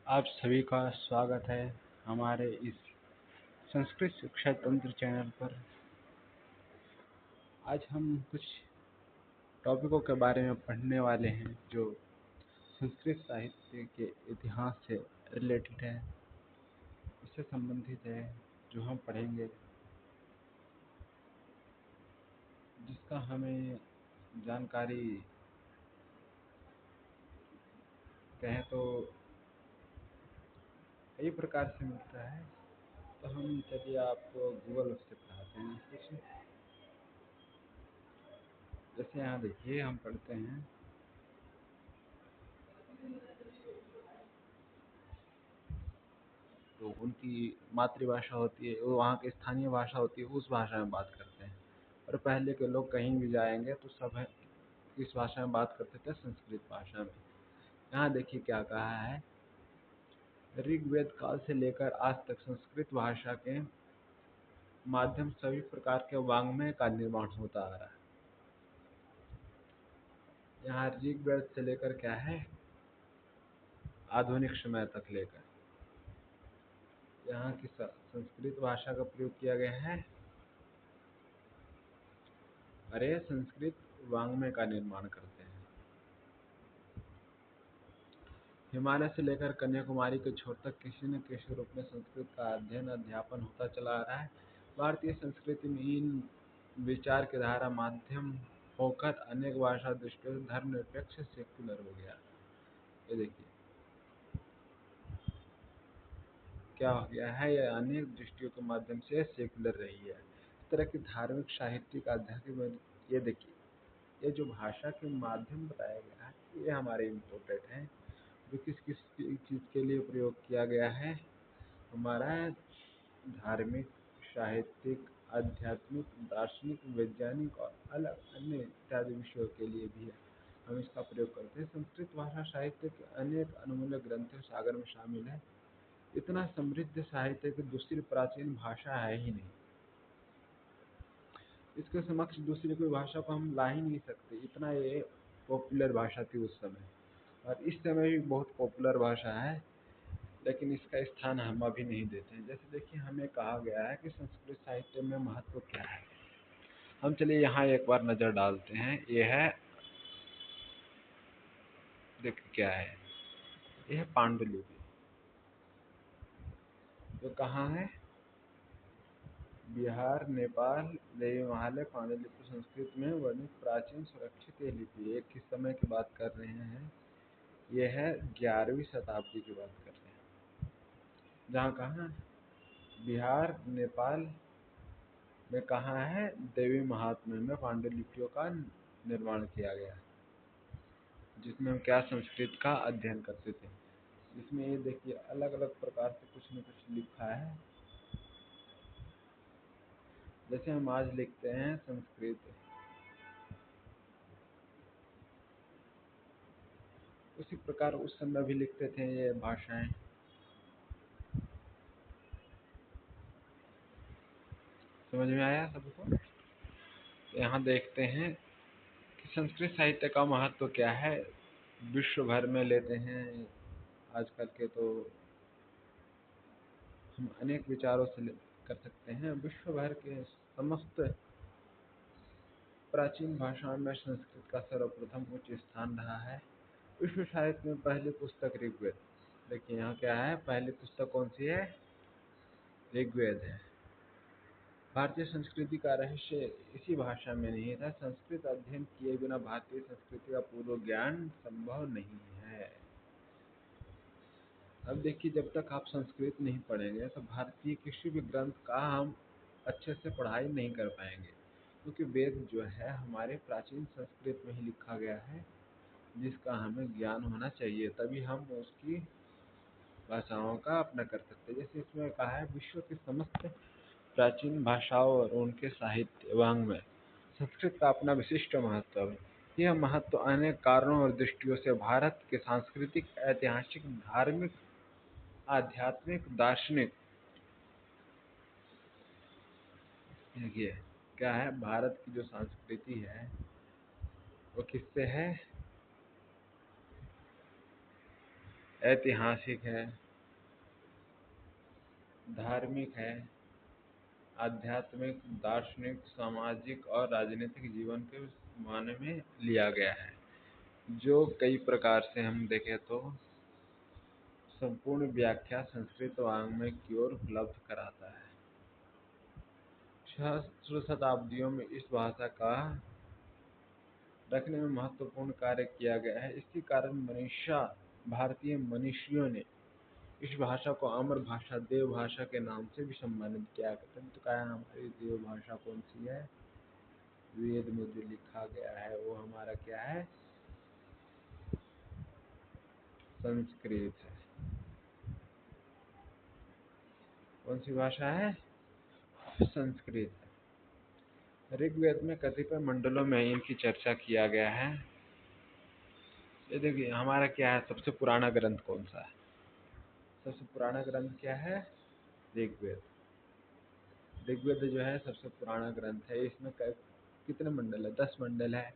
आप सभी का स्वागत है हमारे इस संस्कृत शिक्षा तंत्र चैनल पर। आज हम कुछ टॉपिकों के बारे में पढ़ने वाले हैं जो संस्कृत साहित्य के इतिहास से रिलेटेड है, उससे संबंधित है, जो हम पढ़ेंगे, जिसका हमें जानकारी कहें तो कई प्रकार से मिलता है। तो हम चलिए आपको गूगल से पढ़ाते हैं कुछ। जैसे यहाँ देखिए, हम पढ़ते हैं तो उनकी मातृभाषा होती है, वो वहाँ की स्थानीय भाषा होती है, उस भाषा में बात करते हैं। और पहले के लोग कहीं भी जाएंगे तो सब है किस भाषा में बात करते थे? संस्कृत भाषा में। यहाँ देखिए क्या कहा है, ऋग्वेद काल से लेकर आज तक संस्कृत भाषा के माध्यम सभी प्रकार के वाङ्मय का निर्माण होता आ रहा है। यहाँ ऋग्वेद से लेकर क्या है, आधुनिक समय तक लेकर यहाँ की संस्कृत भाषा का प्रयोग किया गया है। अरे संस्कृत वाङ्मय का निर्माण करते हैं। हिमालय से लेकर कन्याकुमारी के छोर तक किसी न किसी रूप में संस्कृत का अध्ययन अध्यापन होता चला आ रहा है। भारतीय संस्कृति में इन विचार की धारा माध्यम होकर अनेक भाषा दृष्टियों से धर्मनिरपेक्ष सेक्युलर हो गया। ये देखिए क्या हो गया है, ये अनेक दृष्टियों के माध्यम से सेक्युलर रही है। इस तरह की धार्मिक साहित्यिक आध्यात्मिक, ये देखिए ये जो भाषा के माध्यम बताया गया है ये हमारे इम्पोर्टेंट है। जो किस किस चीज़ के लिए प्रयोग किया गया है, हमारा धार्मिक, साहित्यिक, आध्यात्मिक, दार्शनिक, वैज्ञानिक और अलग अन्य इत्यादि विषयों के लिए भी है, हम इसका प्रयोग करते हैं। संस्कृत भाषा साहित्य के अनेक अनमूल्य ग्रंथों सागर में शामिल है। इतना समृद्ध साहित्य की दूसरी प्राचीन भाषा है ही नहीं। इसके समक्ष दूसरी कोई भाषा को हम ला ही नहीं सकते, इतना ये पॉपुलर भाषा थी उस समय। और इस समय भी बहुत पॉपुलर भाषा है, लेकिन इसका स्थान हम अभी नहीं देते हैं। जैसे देखिए हमें कहा गया है कि संस्कृत साहित्य में महत्व क्या है। हम चलिए यहाँ एक बार नज़र डालते हैं। ये है, देखिए क्या है, ये है पांडुलिपि। तो कहाँ है? बिहार, नेपाल, देवमालय पांडुलिपि संस्कृत में वर्णित प्राचीन सुरक्षित ये लिपि। एक किस समय की बात कर रहे हैं? ये है 11वीं शताब्दी की बात कर रहे हैं। जहाँ कहाँ, बिहार, नेपाल में कहाँ है, देवी महात्म्य में पांडुलिपियों का निर्माण किया गया, जिसमें हम क्या संस्कृत का अध्ययन करते थे। इसमें ये देखिए अलग अलग प्रकार से कुछ न कुछ लिखा है। जैसे हम आज लिखते हैं संस्कृत, उसी प्रकार उस समय भी लिखते थे ये भाषाएं। समझ में आया सबको? तो यहाँ देखते हैं कि संस्कृत साहित्य का महत्व क्या है, विश्व भर में लेते हैं आजकल के। तो हम अनेक विचारों से कर सकते हैं। विश्व भर के समस्त प्राचीन भाषाओं में संस्कृत का सर्वप्रथम उच्च स्थान रहा है। विश्व साहित्य में पहली पुस्तक ऋग्वेद। देखिए यहाँ क्या है, पहली पुस्तक कौन सी है? ऋग्वेद है। भारतीय संस्कृति का रहस्य इसी भाषा में नहीं था। संस्कृत अध्ययन किए बिना भारतीय संस्कृति का पूर्व ज्ञान संभव नहीं है। अब देखिए जब तक आप संस्कृत नहीं पढ़ेंगे तो भारतीय किसी भी ग्रंथ का हम अच्छे से पढ़ाई नहीं कर पाएंगे, क्योंकि वेद जो है हमारे प्राचीन संस्कृत में ही लिखा गया है, जिसका हमें ज्ञान होना चाहिए, तभी हम उसकी भाषाओं का अपना कर सकते हैं। जैसे इसमें कहा है, विश्व की समस्त प्राचीन भाषाओं और उनके साहित्य वाङ्मय संस्कृत का अपना विशिष्ट महत्व है। यह महत्व अनेक कारणों और दृष्टियों से भारत के सांस्कृतिक, ऐतिहासिक, धार्मिक, आध्यात्मिक, दार्शनिक, देखिए क्या है, भारत की जो संस्कृति है वो किससे है? ऐतिहासिक है, धार्मिक है, आध्यात्मिक, दार्शनिक, सामाजिक और राजनीतिक जीवन के मायने में लिया गया है, जो कई प्रकार से हम देखें तो संपूर्ण व्याख्या संस्कृत वाङ्मय की ओर उपलब्ध कराता है। सहस्त्र शताब्दियों में इस भाषा का रखने में महत्वपूर्ण कार्य किया गया है। इसी कारण मनीषा भारतीय मनीषियों ने इस भाषा को अमर भाषा, देव भाषा के नाम से भी सम्मानित किया करते हैं। तो क्या है, हमारी देव भाषा कौन सी है? वेद में जो लिखा गया है वो हमारा क्या है? संस्कृत है। कौन सी भाषा है? संस्कृत है। ऋग्वेद में कतिपय मंडलों में इनकी चर्चा किया गया है। ये देखिए, हमारा क्या है, सबसे पुराना ग्रंथ कौन सा है? सबसे पुराना ग्रंथ क्या है? ऋग्वेद। ऋग्वेद जो है सबसे पुराना ग्रंथ है। इसमें कितने मंडल है? 10 मंडल है।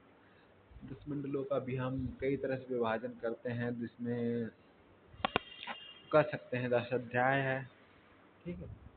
10 मंडलों का भी हम कई तरह से विभाजन करते हैं, जिसमें कह सकते हैं 10 अध्याय है। ठीक है।